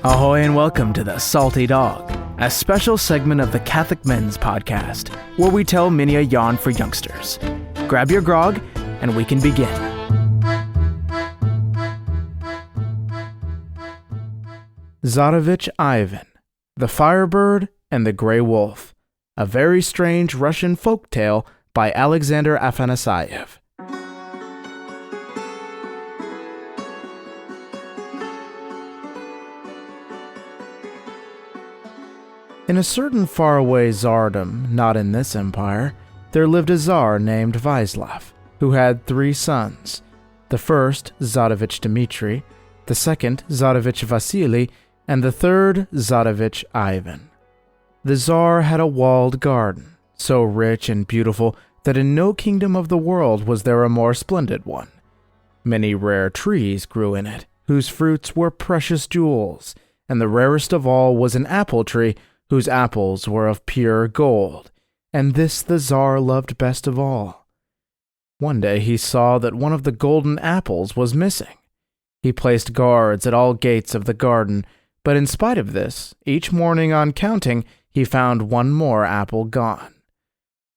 Ahoy and welcome to the Salty Dog, a special segment of the Catholic Men's Podcast, where we tell many a yarn for youngsters. Grab your grog, and we can begin. Tsarevich Ivan, the Firebird and the Grey Wolf, a very strange Russian folk tale by Alexander Afanasyev. In a certain faraway tsardom, not in this empire, there lived a tsar named Vyacheslav, who had 3 sons. The first, Tsarevich Dmitri, the second, Tsarevich Vasily, and the third, Tsarevich Ivan. The tsar had a walled garden, so rich and beautiful that in no kingdom of the world was there a more splendid one. Many rare trees grew in it, whose fruits were precious jewels, and the rarest of all was an apple tree whose apples were of pure gold, and this the tsar loved best of all. One day he saw that one of the golden apples was missing. He placed guards at all gates of the garden, but in spite of this, each morning on counting, he found one more apple gone.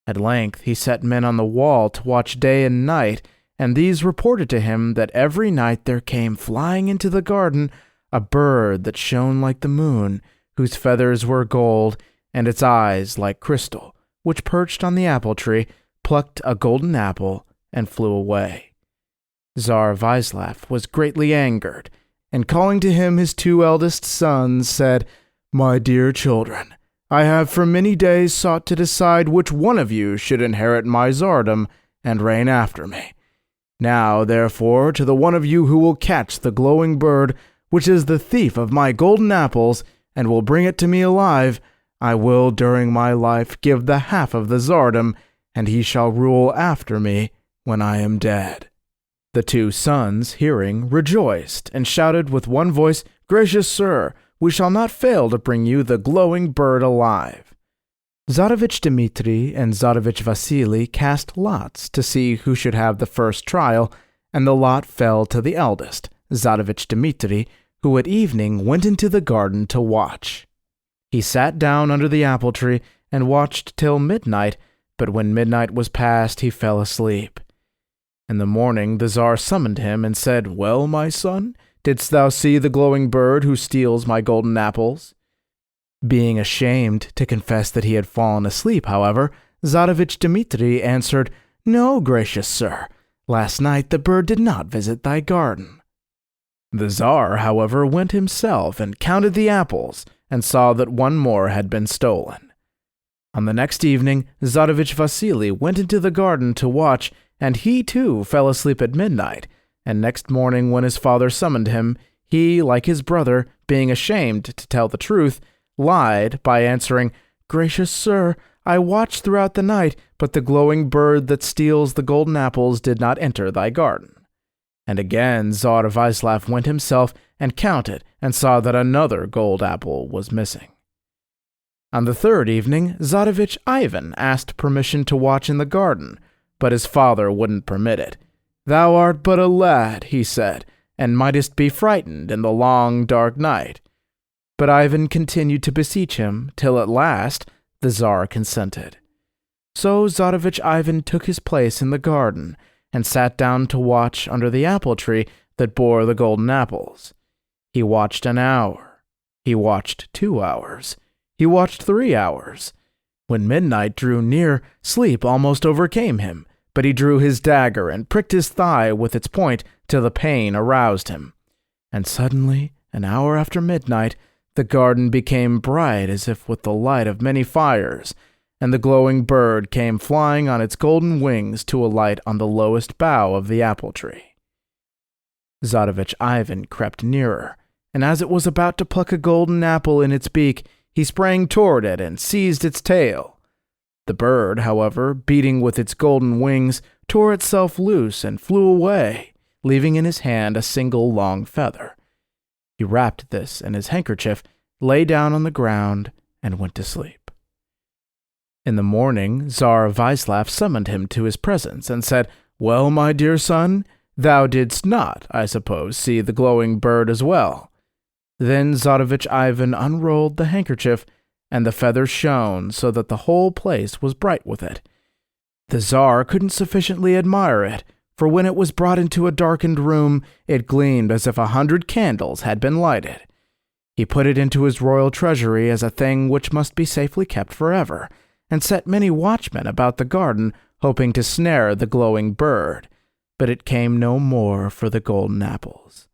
At length he set men on the wall to watch day and night, and these reported to him that every night there came flying into the garden a bird that shone like the moon, whose feathers were gold, and its eyes like crystal, which perched on the apple tree, plucked a golden apple, and flew away. Tsar Vyacheslav was greatly angered, and calling to him his 2 eldest sons, said, "My dear children, I have for many days sought to decide which one of you should inherit my tsardom and reign after me. Now, therefore, to the one of you who will catch the glowing bird, which is the thief of my golden apples, and will bring it to me alive, I will during my life give the half of the tsardom, and he shall rule after me when I am dead." The 2 sons, hearing, rejoiced, and shouted with one voice, "Gracious sir, we shall not fail to bring you the glowing bird alive." Tsarevich Dmitri and Tsarevich Vasily cast lots to see who should have the first trial, and the lot fell to the eldest, Tsarevich Dmitri, who at evening went into the garden to watch. He sat down under the apple tree and watched till midnight, but when midnight was past he fell asleep. In the morning the tsar summoned him and said, "Well, my son, didst thou see the glowing bird who steals my golden apples?" Being ashamed to confess that he had fallen asleep, however, Tsarevich Dmitri answered, "No, gracious sir, last night the bird did not visit thy garden." The tsar, however, went himself and counted the apples, and saw that one more had been stolen. On the next evening, Tsarevich Vasily went into the garden to watch, and he too fell asleep at midnight, and next morning when his father summoned him, he, like his brother, being ashamed to tell the truth, lied by answering, "Gracious sir, I watched throughout the night, but the glowing bird that steals the golden apples did not enter thy garden." And again Tsar Vyacheslav went himself and counted, and saw that another gold apple was missing. On the 3rd evening, Tsarevich Ivan asked permission to watch in the garden, but his father wouldn't permit it. "Thou art but a lad," he said, "and mightest be frightened in the long, dark night." But Ivan continued to beseech him, till at last the Tsar consented. So Tsarevich Ivan took his place in the garden, and sat down to watch under the apple tree that bore the golden apples. He watched an hour. He watched 2 hours. He watched 3 hours. When midnight drew near, sleep almost overcame him, but he drew his dagger and pricked his thigh with its point till the pain aroused him. And suddenly, an hour after midnight, the garden became bright as if with the light of many fires, and the glowing bird came flying on its golden wings to alight on the lowest bough of the apple tree. Tsarevich Ivan crept nearer, and as it was about to pluck a golden apple in its beak, he sprang toward it and seized its tail. The bird, however, beating with its golden wings, tore itself loose and flew away, leaving in his hand a single long feather. He wrapped this in his handkerchief, lay down on the ground, and went to sleep. In the morning, Tsar Vyacheslav summoned him to his presence and said, "Well, my dear son, thou didst not, I suppose, see the glowing bird as well." Then Tsarevich Ivan unrolled the handkerchief, and the feathers shone so that the whole place was bright with it. The Tsar couldn't sufficiently admire it, for when it was brought into a darkened room, it gleamed as if 100 candles had been lighted. He put it into his royal treasury as a thing which must be safely kept forever, and set many watchmen about the garden, hoping to snare the glowing bird, but it came no more for the golden apples.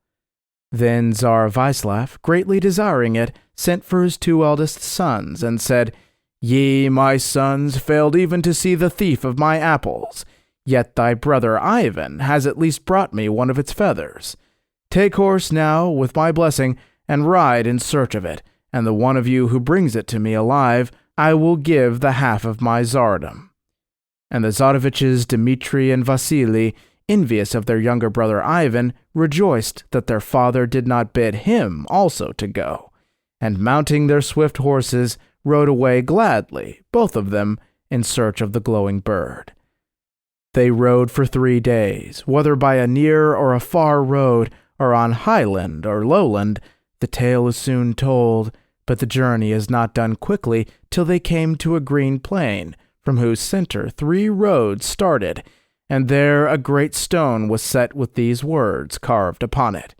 Then Tsar Vaislav, greatly desiring it, sent for his 2 eldest sons, and said, "Ye, my sons, failed even to see the thief of my apples. Yet thy brother Ivan has at least brought me one of its feathers. Take horse now, with my blessing, and ride in search of it, and the one of you who brings it to me alive, I will give the half of my tsardom." And the Tsareviches Dmitri and Vasily, envious of their younger brother Ivan, rejoiced that their father did not bid him also to go, and mounting their swift horses, rode away gladly, both of them, in search of the glowing bird. They rode for 3 days, whether by a near or a far road, or on highland or lowland. The tale is soon told, but the journey is not done quickly till they came to a green plain, from whose center 3 roads started, and there a great stone was set with these words carved upon it: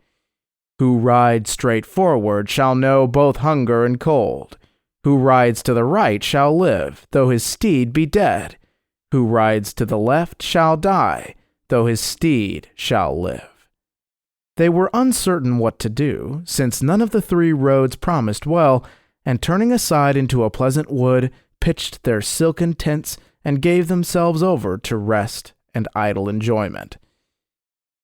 "Who rides straight forward shall know both hunger and cold. Who rides to the right shall live, though his steed be dead. Who rides to the left shall die, though his steed shall live." They were uncertain what to do, since none of the 3 roads promised well, and turning aside into a pleasant wood, pitched their silken tents and gave themselves over to rest and idle enjoyment.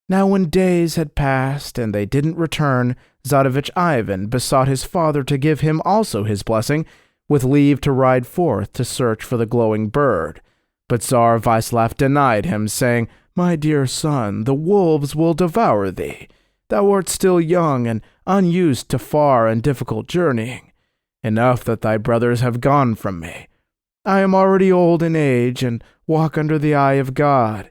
Now when days had passed and they didn't return, Tsarevich Ivan besought his father to give him also his blessing, with leave to ride forth to search for the glowing bird. But Tsar Vaislav denied him, saying, "My dear son, the wolves will devour thee. Thou art still young and unused to far and difficult journeying. Enough that thy brothers have gone from me. I am already old in age and walk under the eye of God.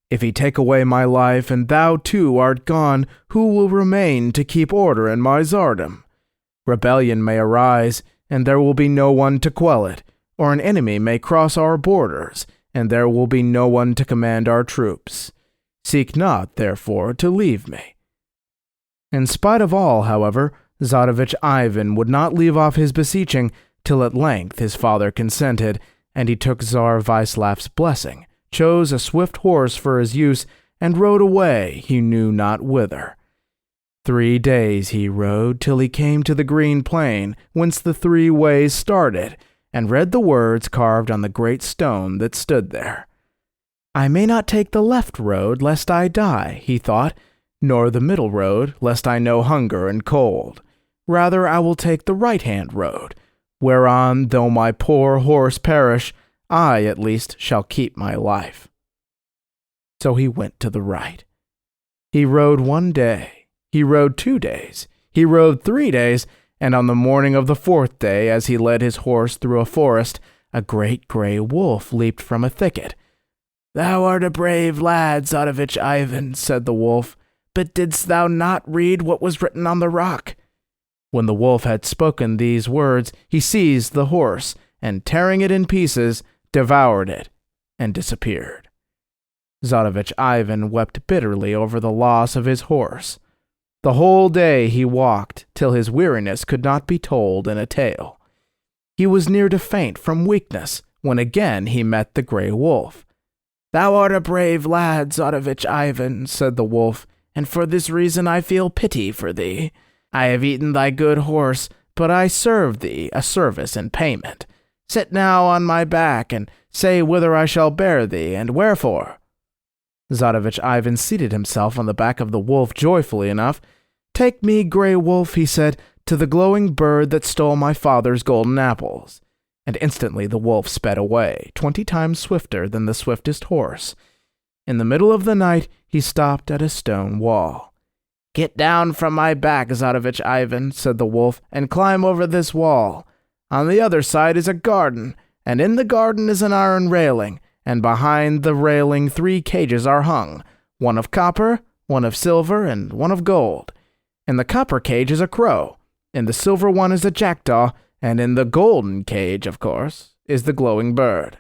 If he take away my life and thou too art gone, who will remain to keep order in my tsardom? Rebellion may arise, and there will be no one to quell it, or an enemy may cross our borders, and there will be no one to command our troops. Seek not, therefore, to leave me." In spite of all, however, Tsarevich Ivan would not leave off his beseeching, till at length his father consented, and he took Tsar Vaislav's blessing, chose a swift horse for his use, and rode away he knew not whither. 3 days he rode, till he came to the green plain, whence the 3 ways started, and read the words carved on the great stone that stood there. "I may not take the left road, lest I die," he thought, "nor the middle road, lest I know hunger and cold. Rather I will take the right-hand road, whereon, though my poor horse perish, I at least shall keep my life." So he went to the right. He rode 1 day, he rode 2 days, he rode 3 days, and on the morning of the 4th day, as he led his horse through a forest, a great grey wolf leaped from a thicket. "Thou art a brave lad, Tsarevich Ivan," said the wolf, "but didst thou not read what was written on the rock?" When the wolf had spoken these words, he seized the horse, and tearing it in pieces, devoured it, and disappeared. Tsarevich Ivan wept bitterly over the loss of his horse. The whole day he walked, till his weariness could not be told in a tale. He was near to faint from weakness, when again he met the grey wolf. "Thou art a brave lad, Tsarevich Ivan," said the wolf, "and for this reason I feel pity for thee. I have eaten thy good horse, but I serve thee a service in payment. Sit now on my back, and say whither I shall bear thee, and wherefore." Tsarevich Ivan seated himself on the back of the wolf joyfully enough. "Take me, grey wolf," he said, "to the glowing bird that stole my father's golden apples." And instantly the wolf sped away, 20 times swifter than the swiftest horse. In the middle of the night he stopped at a stone wall. "Get down from my back, Tsarevich Ivan," said the wolf, "and climb over this wall. On the other side is a garden, and in the garden is an iron railing, and behind the railing 3 cages are hung, one of copper, one of silver, and one of gold. In the copper cage is a crow, In the silver one is a jackdaw, and in the golden cage, of course, is the glowing bird.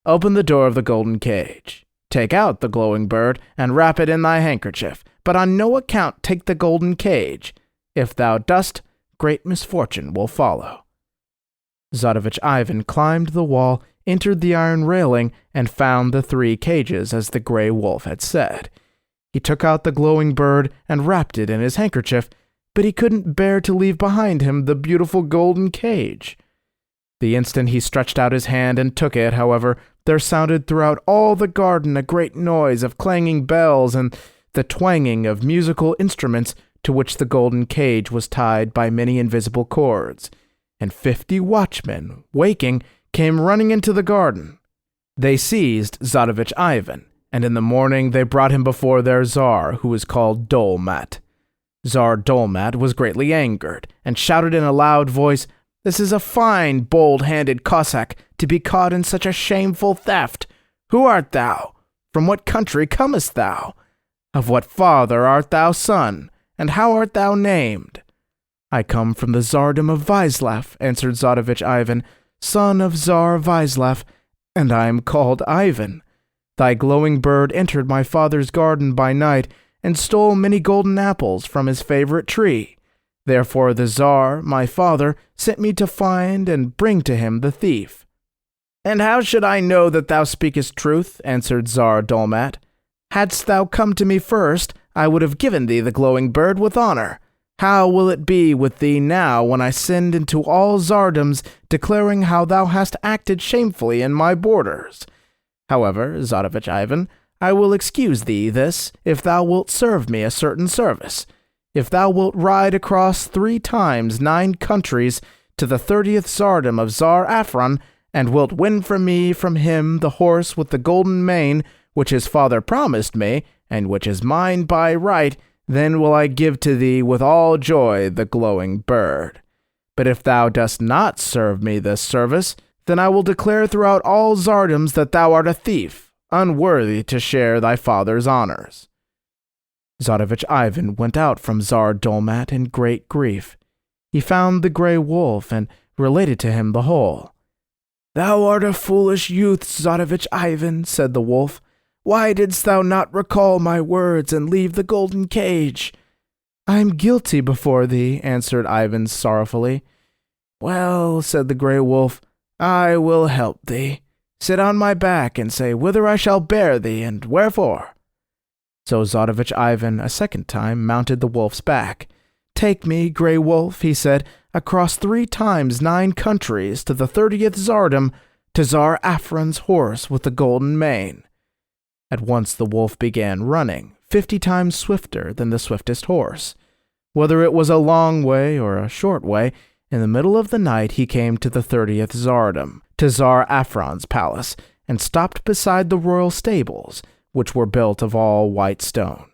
Open the door of the golden cage. Take out the glowing bird, and wrap it in thy handkerchief, but on no account take the golden cage. If thou dost, great misfortune will follow." Tsarevich Ivan climbed the wall, entered the iron railing, and found the 3 cages as the gray wolf had said. He took out the glowing bird and wrapped it in his handkerchief, but he couldn't bear to leave behind him the beautiful golden cage. The instant he stretched out his hand and took it, however, there sounded throughout all the garden a great noise of clanging bells and the twanging of musical instruments to which the golden cage was tied by many invisible cords, and 50 watchmen, waking, came running into the garden. They seized Tsarevich Ivan, and in the morning they brought him before their Tsar, who was called Dolmat. Tsar Dolmat was greatly angered, and shouted in a loud voice, "This is a fine, bold-handed Cossack to be caught in such a shameful theft. Who art thou? From what country comest thou? Of what father art thou son, and how art thou named?" "I come from the Tsardom of Vyslav," answered Tsarevich Ivan, "son of Tsar Vyslav, and I am called Ivan. Thy glowing bird entered my father's garden by night, and stole many golden apples from his favorite tree. Therefore the Tsar, my father, sent me to find and bring to him the thief." "And how should I know that thou speakest truth?" answered Tsar Dolmat. "Hadst thou come to me first, I would have given thee the glowing bird with honor. How will it be with thee now when I send into all tsardoms declaring how thou hast acted shamefully in my borders? However, Tsarevich Ivan, I will excuse thee this, if thou wilt serve me a certain service. If thou wilt ride across 3 times 9 countries to the 30th tsardom of Tsar Afron, and wilt win from him the horse with the golden mane, which his father promised me, and which is mine by right, then will I give to thee with all joy the glowing bird. But if thou dost not serve me this service, then I will declare throughout all tsardoms that thou art a thief, unworthy to share thy father's honors." Tsarevich Ivan went out from Tsar Dolmat in great grief. He found the gray wolf and related to him the whole. "Thou art a foolish youth, Tsarevich Ivan," said the wolf. "Why didst thou not recall my words and leave the golden cage?" "I am guilty before thee," answered Ivan sorrowfully. "Well," said the gray wolf, "I will help thee. Sit on my back and say whither I shall bear thee and wherefore." So Tsarevich Ivan a second time mounted the wolf's back. "Take me, gray wolf," he said, "across 3 times 9 countries to the 30th tsardom, to Tsar Afron's horse with the golden mane." At once the wolf began running, 50 times swifter than the swiftest horse. Whether it was a long way or a short way, in the middle of the night he came to the 30th tsardom, to Tsar Afron's palace, and stopped beside the royal stables, which were built of all white stone.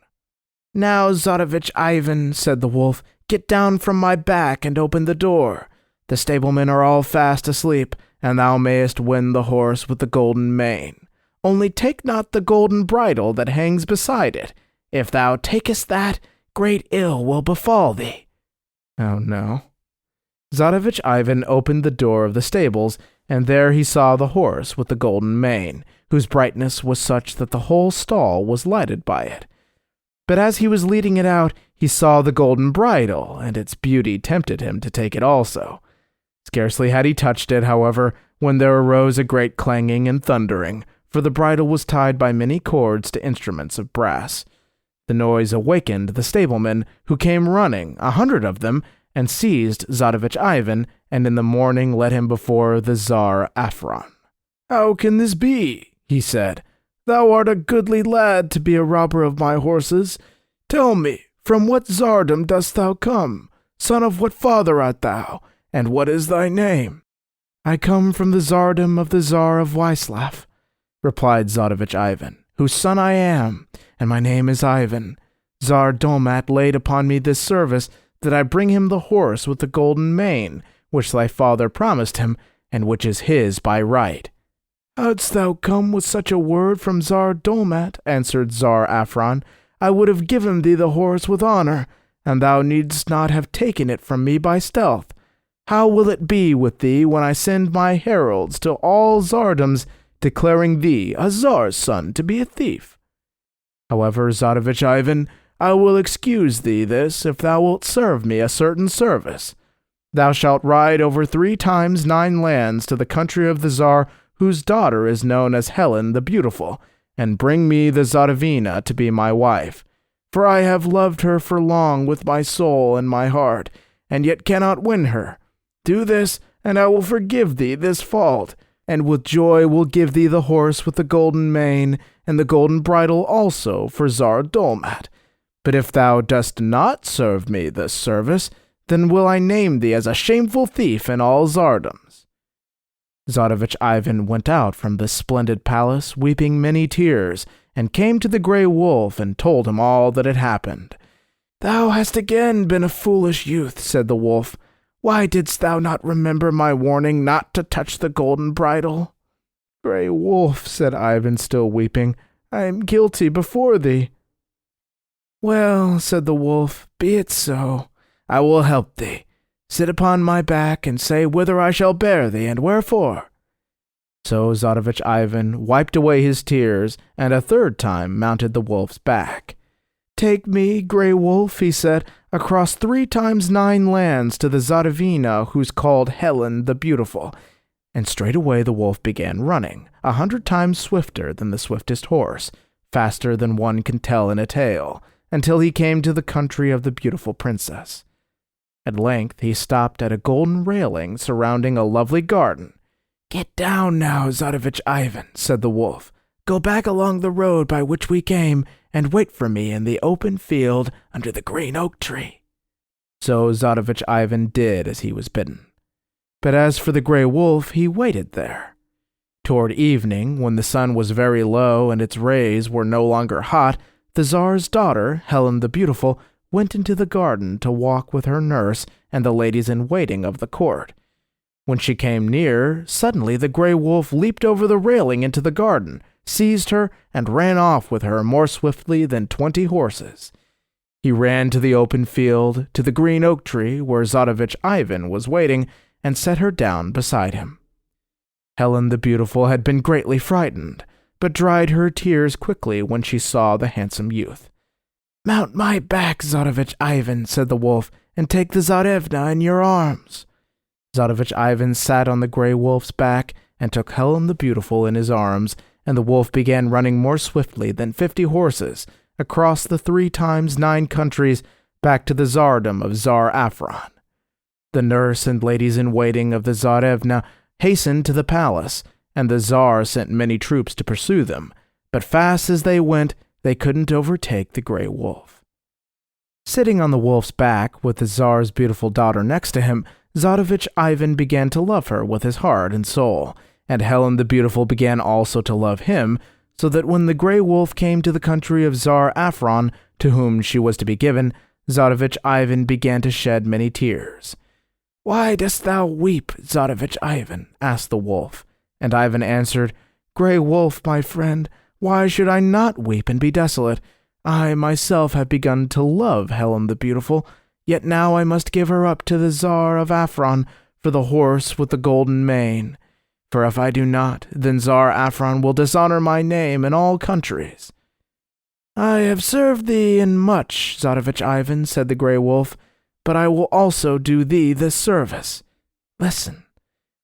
"Now, Tsarevich Ivan," said the wolf, "get down from my back and open the door. The stablemen are all fast asleep, and thou mayest win the horse with the golden mane. Only take not the golden bridle that hangs beside it. If thou takest that, great ill will befall thee." Oh no. Tsarevich Ivan opened the door of the stables, and there he saw the horse with the golden mane, whose brightness was such that the whole stall was lighted by it. But as he was leading it out, he saw the golden bridle, and its beauty tempted him to take it also. Scarcely had he touched it, however, when there arose a great clanging and thundering, for the bridle was tied by many cords to instruments of brass. The noise awakened the stablemen, who came running, 100 of them, and seized Tsarevich Ivan, and in the morning led him before the Tsar Afron. "How can this be?" he said. "Thou art a goodly lad to be a robber of my horses. Tell me, from what tsardom dost thou come? Son of what father art thou, and what is thy name?" "I come from the tsardom of the Tsar of Vyslav," replied Tsarevich Ivan, "whose son I am, and my name is Ivan. Tsar Dolmat laid upon me this service, that I bring him the horse with the golden mane, which thy father promised him, and which is his by right." "Hadst thou come with such a word from Tsar Dolmat," answered Tsar Afron, "I would have given thee the horse with honor, and thou needst not have taken it from me by stealth. How will it be with thee when I send my heralds to all tsardoms, declaring thee, a Tsar's son, to be a thief? However, Tsarevich Ivan, I will excuse thee this if thou wilt serve me a certain service. Thou shalt ride over 3 times 9 lands to the country of the Tsar, whose daughter is known as Helen the Beautiful, and bring me the Tsarevna to be my wife. For I have loved her for long with my soul and my heart, and yet cannot win her. Do this, and I will forgive thee this fault, and with joy will give thee the horse with the golden mane, and the golden bridle also for Tsar Dolmat. But if thou dost not serve me this service, then will I name thee as a shameful thief in all tsardoms. Tsarevich Ivan went out from this splendid palace, weeping many tears, and came to the Grey Wolf and told him all that had happened. Thou hast again been a foolish youth, said the wolf. Why didst thou not remember my warning not to touch the golden bridle? Grey Wolf, said Ivan, still weeping, I am guilty before thee. Well, said the wolf, be it so. I will help thee. Sit upon my back, and say whither I shall bear thee, and wherefore. So Tsarevich Ivan wiped away his tears, and a 3rd time mounted the wolf's back. Take me, Grey Wolf, he said, across 3 times 9 lands to the Tsarevna, who's called Helen the Beautiful. And straightway the wolf began running, 100 times swifter than the swiftest horse, faster than one can tell in a tale, until he came to the country of the beautiful princess. At length he stopped at a golden railing surrounding a lovely garden. Get down now, Tsarevich Ivan, said the wolf. Go back along the road by which we came, and wait for me in the open field under the green oak tree. So Tsarevich Ivan did as he was bidden. But as for the Grey Wolf, he waited there. Toward evening, when the sun was very low and its rays were no longer hot, the Tsar's daughter, Helen the Beautiful, went into the garden to walk with her nurse and the ladies-in-waiting of the court. When she came near, suddenly the Grey Wolf leaped over the railing into the garden, seized her, and ran off with her more swiftly than 20 horses. He ran to the open field, to the green oak tree where Tsarevich Ivan was waiting, and set her down beside him. Helen the Beautiful had been greatly frightened, but dried her tears quickly when she saw the handsome youth. Mount my back, Tsarevich Ivan, said the wolf, and take the Tsarevna in your arms. Tsarevich Ivan sat on the Grey Wolf's back and took Helen the Beautiful in his arms, and the wolf began running more swiftly than 50 horses across the 3 times 9 countries back to the tsardom of Tsar Afron. The nurse and ladies-in-waiting of the Tsarevna hastened to the palace, and the Tsar sent many troops to pursue them, but fast as they went, they couldn't overtake the Grey Wolf. Sitting on the wolf's back, with the Tsar's beautiful daughter next to him, Tsarevich Ivan began to love her with his heart and soul, and Helen the Beautiful began also to love him, so that when the Grey Wolf came to the country of Tsar Afron, to whom she was to be given, Tsarevich Ivan began to shed many tears. Why dost thou weep, Tsarevich Ivan? Asked the wolf, and Ivan answered, Grey Wolf, my friend, why should I not weep and be desolate? I myself have begun to love Helen the Beautiful, yet now I must give her up to the Tsar of Afron for the horse with the golden mane. For if I do not, then Tsar Afron will dishonor my name in all countries. I have served thee in much, Tsarevich Ivan, said the Grey Wolf, but I will also do thee this service. Listen,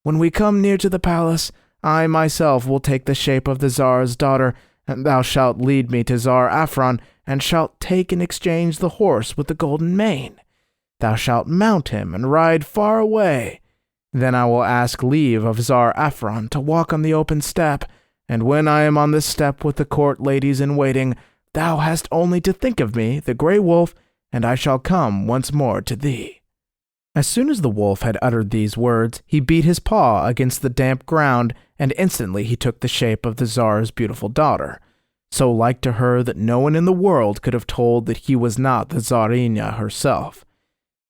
when we come near to the palace, I myself will take the shape of the Tsar's daughter, and thou shalt lead me to Tsar Afron, and shalt take in exchange the horse with the golden mane. Thou shalt mount him and ride far away. Then I will ask leave of Tsar Afron to walk on the open steppe, and when I am on the steppe with the court ladies in waiting, thou hast only to think of me, the Grey Wolf, and I shall come once more to thee. As soon as the wolf had uttered these words, he beat his paw against the damp ground, and instantly he took the shape of the Tsar's beautiful daughter, so like to her that no one in the world could have told that he was not the Tsarina herself.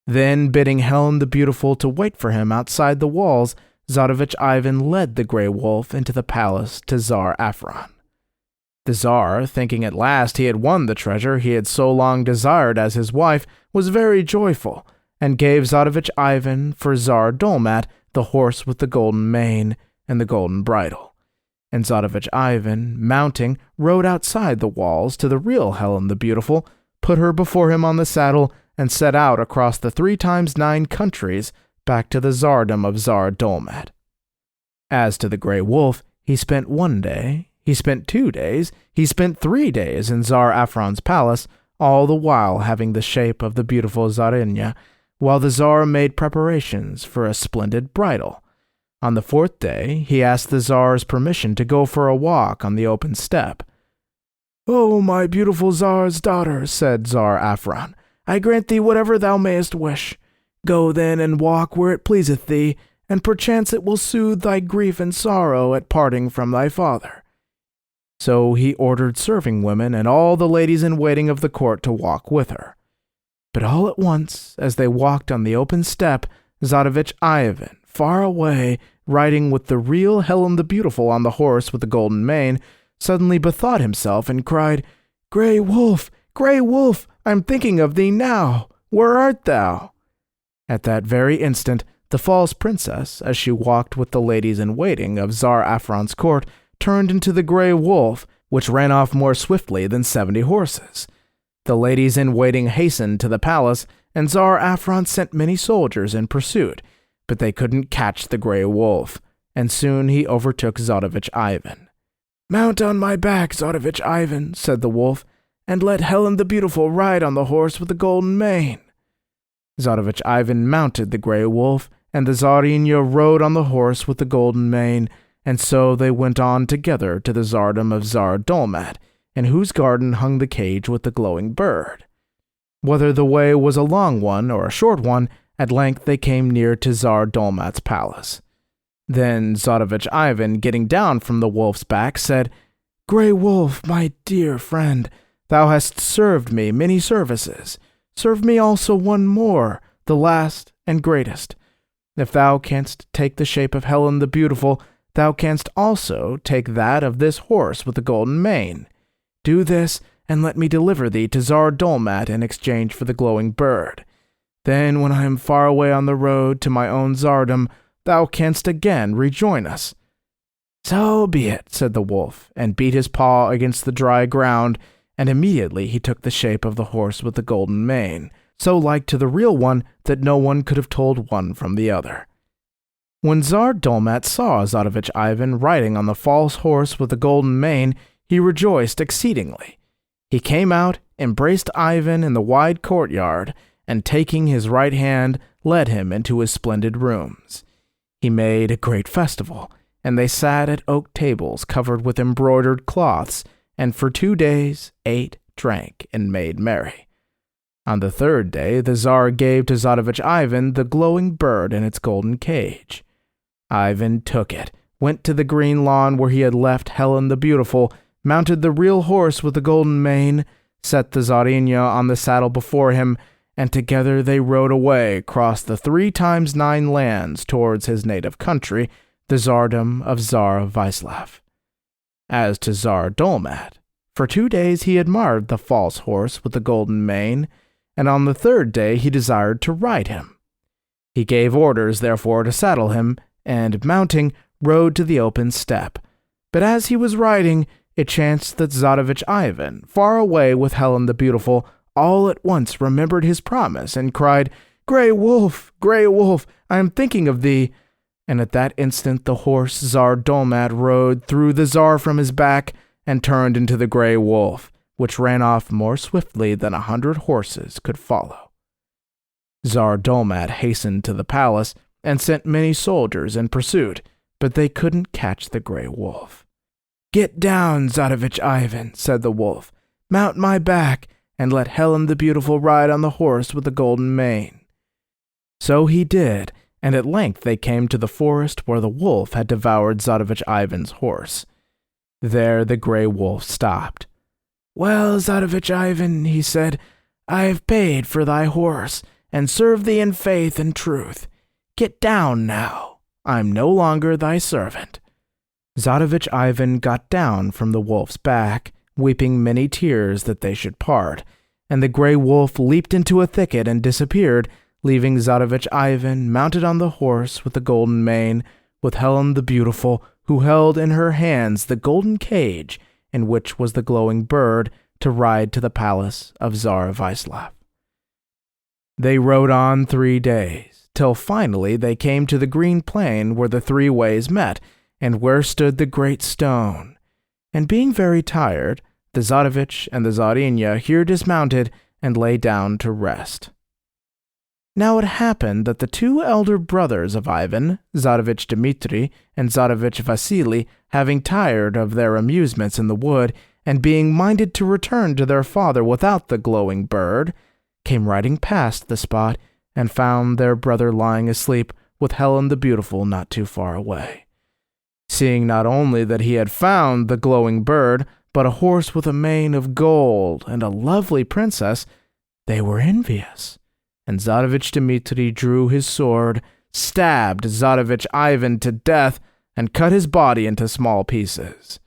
Then, bidding Helen the Beautiful to wait for him outside the walls, Tsarevich Ivan led the Grey Wolf into the palace to Tsar Afron. The Tsar, thinking at last he had won the treasure he had so long desired as his wife, was very joyful, and gave Tsarevich Ivan for Tsar Dolmat the horse with the golden mane and the golden bridle. And Tsarevich Ivan, mounting, rode outside the walls to the real Helen the Beautiful, put her before him on the saddle, and set out across the 3x9 countries back to the Tsardom of Tsar Dolmat. As to the Grey Wolf, he spent 1 day, he spent 2 days, he spent 3 days in Tsar Afron's palace, all the while having the shape of the beautiful Tsarina, while the Tsar made preparations for a splendid bridal. On the 4th day, he asked the Tsar's permission to go for a walk on the open steppe. "Oh, my beautiful Tsar's daughter," said Tsar Afron, "I grant thee whatever thou mayest wish. Go then and walk where it pleaseth thee, and perchance it will soothe thy grief and sorrow at parting from thy father." So he ordered serving women and all the ladies in waiting of the court to walk with her. But all at once, as they walked on the open steppe, Tsarevich Ivan, far away, riding with the real Helen the Beautiful on the horse with the golden mane, suddenly bethought himself and cried, Grey Wolf, I'm thinking of thee now. Where art thou?" At that very instant, the false princess, as she walked with the ladies in waiting of Tsar Afron's court, turned into the Grey Wolf, which ran off more swiftly than 70 horses. The ladies in waiting hastened to the palace, and Tsar Afron sent many soldiers in pursuit, but they couldn't catch the Grey Wolf, and soon he overtook Tsarevich Ivan. "Mount on my back, Tsarevich Ivan," said the wolf, "and let Helen the Beautiful ride on the horse with the golden mane." Tsarevich Ivan mounted the Grey Wolf, and the Tsarina rode on the horse with the golden mane, and so they went on together to the Tsardom of Tsar Dolmat, in whose garden hung the cage with the glowing bird. Whether the way was a long one or a short one, at length they came near to Tsar Dolmat's palace. Then Tsarevich Ivan, getting down from the wolf's back, said, "Grey Wolf, my dear friend, thou hast served me many services. Serve me also one more, the last and greatest. If thou canst take the shape of Helen the Beautiful, thou canst also take that of this horse with the golden mane. Do this, and let me deliver thee to Tsar Dolmat in exchange for the glowing bird. Then, when I am far away on the road to my own tsardom, thou canst again rejoin us." "So be it," said the wolf, and beat his paw against the dry ground, and immediately he took the shape of the horse with the golden mane, so like to the real one that no one could have told one from the other. When Tsar Dolmat saw Tsarevich Ivan riding on the false horse with the golden mane, he rejoiced exceedingly. He came out, embraced Ivan in the wide courtyard, and taking his right hand, led him into his splendid rooms. He made a great festival, and they sat at oak tables covered with embroidered cloths, and for 2 days ate, drank, and made merry. On the 3rd day, the Tsar gave to Tsarevich Ivan the glowing bird in its golden cage. Ivan took it, went to the green lawn where he had left Helen the Beautiful, mounted the real horse with the golden mane, set the Tsarina on the saddle before him, and together they rode away across the 3x9 lands towards his native country, the Tsardom of Tsar Vaislav. As to Tsar Dolmat, for 2 days he admired the false horse with the golden mane, and on the 3rd day he desired to ride him. He gave orders, therefore, to saddle him, and, mounting, rode to the open steppe. But as he was riding, it chanced that Tsarevich Ivan, far away with Helen the Beautiful, all at once remembered his promise, and cried, Grey Wolf, I am thinking of thee." And at that instant the horse Tsar Dolmat rode threw the Tsar from his back, and turned into the Grey Wolf, which ran off more swiftly than 100 horses could follow. Tsar Dolmat hastened to the palace, and sent many soldiers in pursuit, but they couldn't catch the Grey Wolf. "Get down, Tsarevich Ivan," said the wolf. "Mount my back, and let Helen the Beautiful ride on the horse with the golden mane." So he did, and at length they came to the forest where the wolf had devoured Tsarevich Ivan's horse. There the Grey Wolf stopped. "Well, Tsarevich Ivan," he said, "I have paid for thy horse, and served thee in faith and truth. Get down now. I'm no longer thy servant." Tsarevich Ivan got down from the wolf's back, weeping many tears that they should part, and the gray wolf leaped into a thicket and disappeared, leaving Tsarevich Ivan mounted on the horse with the golden mane, with Helen the Beautiful, who held in her hands the golden cage in which was the glowing bird, to ride to the palace of Tsar Vaislav. They rode on 3 days, till finally they came to the green plain where the 3 ways met, and where stood the great stone. And being very tired, the Tsarevich and the Tsarina here dismounted and lay down to rest. Now it happened that the 2 elder brothers of Ivan, Tsarevich Dmitri and Tsarevich Vasily, having tired of their amusements in the wood, and being minded to return to their father without the glowing bird, came riding past the spot, and found their brother lying asleep with Helen the Beautiful not too far away. Seeing not only that he had found the glowing bird, but a horse with a mane of gold and a lovely princess, they were envious. And Tsarevich Dmitri drew his sword, stabbed Tsarevich Ivan to death, and cut his body into small pieces.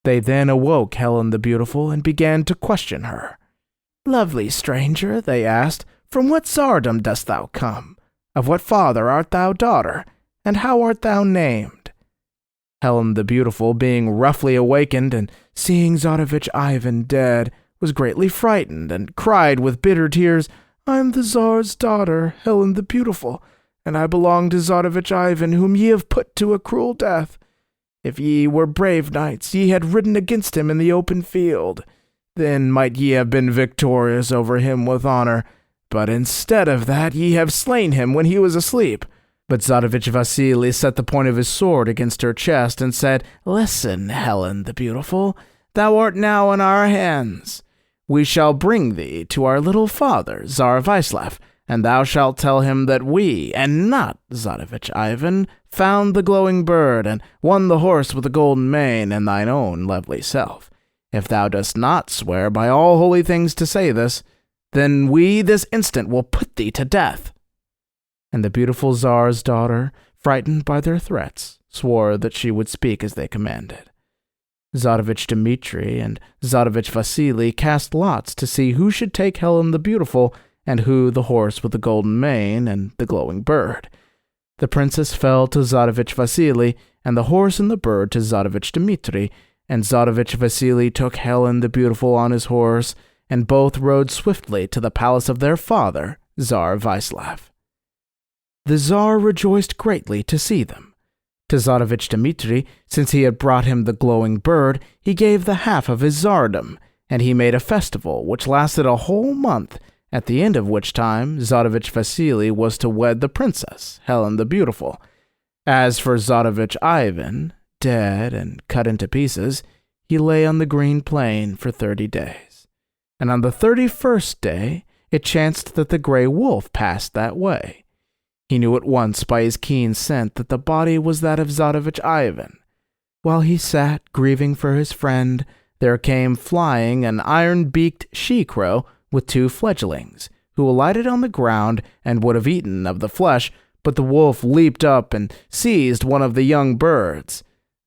They then awoke Helen the Beautiful and began to question her. "Lovely stranger," they asked, "from what tsardom dost thou come? Of what father art thou daughter? And how art thou named?" Helen the Beautiful, being roughly awakened and seeing Tsarevich Ivan dead, was greatly frightened and cried with bitter tears, "I am the Tsar's daughter, Helen the Beautiful, and I belong to Tsarevich Ivan, whom ye have put to a cruel death. If ye were brave knights, ye had ridden against him in the open field. Then might ye have been victorious over him with honor, but instead of that ye have slain him when he was asleep." But Tsarevich Vasily set the point of his sword against her chest and said, "Listen, Helen the Beautiful, thou art now in our hands. We shall bring thee to our little father, Tsar Vaislav, and thou shalt tell him that we, and not Tsarevich Ivan, found the glowing bird and won the horse with the golden mane and thine own lovely self. If thou dost not swear by all holy things to say this, then we this instant will put thee to death." And the beautiful Tsar's daughter, frightened by their threats, swore that she would speak as they commanded. Tsarevich Dmitri and Tsarevich Vasily cast lots to see who should take Helen the Beautiful, and who the horse with the golden mane and the glowing bird. The princess fell to Tsarevich Vasily, and the horse and the bird to Tsarevich Dmitri, and Tsarevich Vasily took Helen the Beautiful on his horse, and both rode swiftly to the palace of their father, Tsar Vaislav. The Tsar rejoiced greatly to see them. To Tsarevich Dmitri, since he had brought him the glowing bird, he gave the half of his tsardom, and he made a festival which lasted a whole month, at the end of which time Tsarevich Vasily was to wed the princess, Helen the Beautiful. As for Tsarevich Ivan, dead and cut into pieces, he lay on the green plain for 30 days. And on the 31st day it chanced that the gray wolf passed that way. He knew at once by his keen scent that the body was that of Tsarevich Ivan. While he sat grieving for his friend, there came flying an iron-beaked she-crow with 2 fledglings, who alighted on the ground and would have eaten of the flesh, but the wolf leaped up and seized one of the young birds.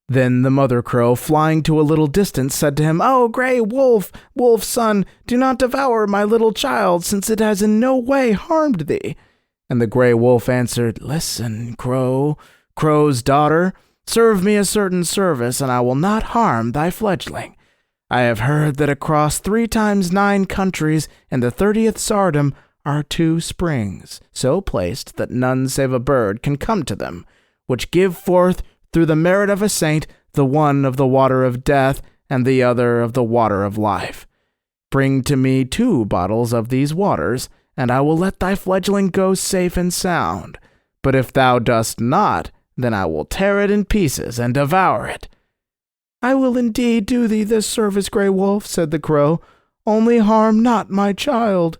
Then the mother crow, flying to a little distance, said to him, "O gray wolf, wolf's son, do not devour my little child, since it has in no way harmed thee." And the gray wolf answered, "Listen, crow, crow's daughter, serve me a certain service, and I will not harm thy fledgling. I have heard that across 3 times 9 countries and the 30th tsardom are 2 springs, so placed that none save a bird can come to them, which give forth, through the merit of a saint, the one of the water of death, and the other of the water of life. Bring to me 2 bottles of these waters, and I will let thy fledgling go safe and sound. But if thou dost not, then I will tear it in pieces and devour it." "I will indeed do thee this service, Grey Wolf," said the crow. "Only harm not my child,"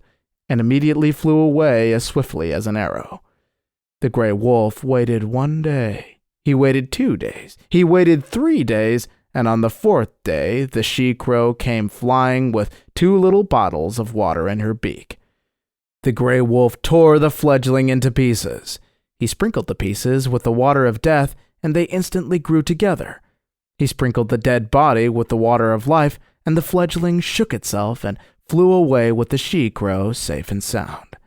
and immediately flew away as swiftly as an arrow. The Grey Wolf waited 1 day. He waited 2 days. He waited 3 days, and on the 4th day the she-crow came flying with 2 little bottles of water in her beak. The Grey Wolf tore the fledgling into pieces. He sprinkled the pieces with the water of death, and they instantly grew together. He sprinkled the dead body with the water of life, and the fledgling shook itself and flew away with the she-crow safe and sound.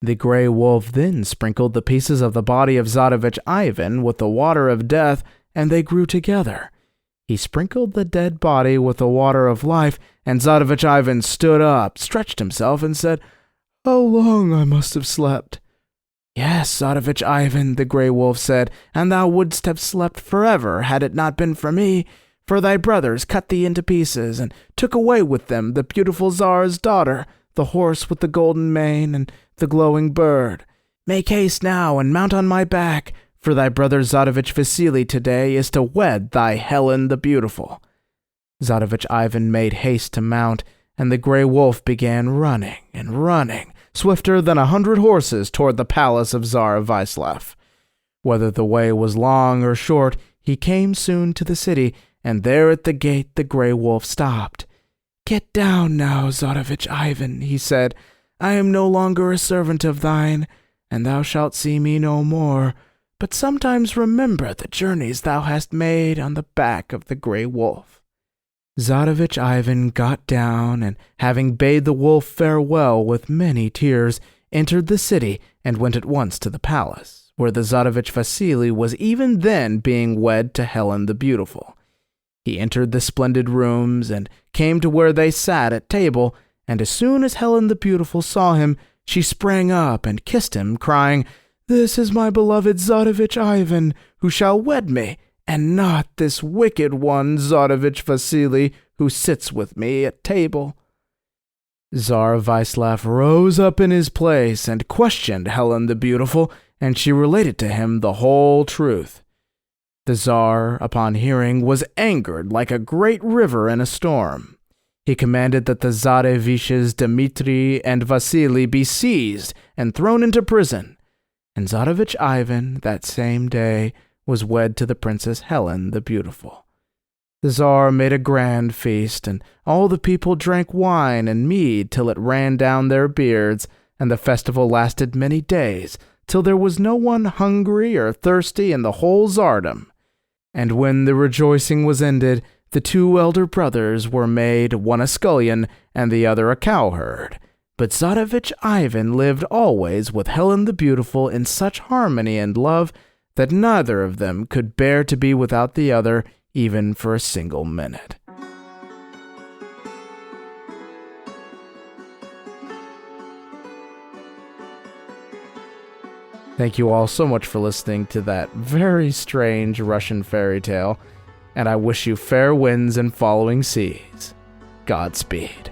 The gray wolf then sprinkled the pieces of the body of Tsarevich Ivan with the water of death, and they grew together. He sprinkled the dead body with the water of life, and Tsarevich Ivan stood up, stretched himself, and said, "How long I must have slept." "Yes, Tsarevich Ivan," the gray wolf said, "and thou wouldst have slept forever had it not been for me, for thy brothers cut thee into pieces, and took away with them the beautiful Tsar's daughter, the horse with the golden mane, and the glowing bird. Make haste now, and mount on my back, for thy brother Tsarevich Vasily today is to wed thy Helen the Beautiful." Tsarevich Ivan made haste to mount, and the gray wolf began running and running, swifter than 100 horses toward the palace of Tsar Vaislav. Whether the way was long or short, he came soon to the city, and there at the gate the gray wolf stopped. "Get down now, Tsarevich Ivan," he said. "I am no longer a servant of thine, and thou shalt see me no more. But sometimes remember the journeys thou hast made on the back of the gray wolf." Tsarevich Ivan got down, and having bade the wolf farewell with many tears, entered the city and went at once to the palace, where the Tsarevich Vasily was even then being wed to Helen the Beautiful. He entered the splendid rooms and came to where they sat at table, and as soon as Helen the Beautiful saw him, she sprang up and kissed him, crying, "This is my beloved Tsarevich Ivan, who shall wed me, and not this wicked one, Tsarevich Vasily, who sits with me at table." Tsar Vaislav rose up in his place and questioned Helen the Beautiful, and she related to him the whole truth. The Tsar, upon hearing, was angered like a great river in a storm. He commanded that the Tsareviches Dmitri and Vasily be seized and thrown into prison, and Tsarevich Ivan, that same day, was wed to the Princess Helen the Beautiful. The Tsar made a grand feast, and all the people drank wine and mead till it ran down their beards, and the festival lasted many days, till there was no one hungry or thirsty in the whole tsardom. And when the rejoicing was ended, the 2 elder brothers were made, one a scullion and the other a cowherd. But Tsarevich Ivan lived always with Helen the Beautiful in such harmony and love that neither of them could bear to be without the other even for a single minute. Thank you all so much for listening to that very strange Russian fairy tale, and I wish you fair winds and following seas. Godspeed.